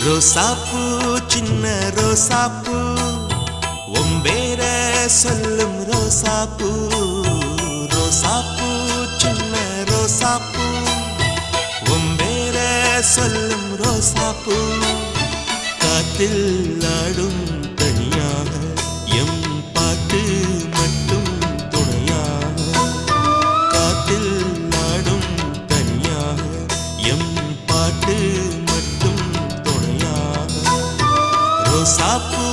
ரோசாப்பூ சின்ன ரோசாப்பூ ஒம்பேர சொல்லும் ரோசாப்பூ ரோசாப்பூ சின்ன ரோசாப்பூ ஒம்பேர சொல்லும் ரோசாப்பூ காத்தில் ஆடும் தனியாக எம் பாட்டு மட்டும் துணையாக காத்தில் ஆடும் தனியாக எம் பாட்டு மட்டும் துணையாக ரோசாப்பூ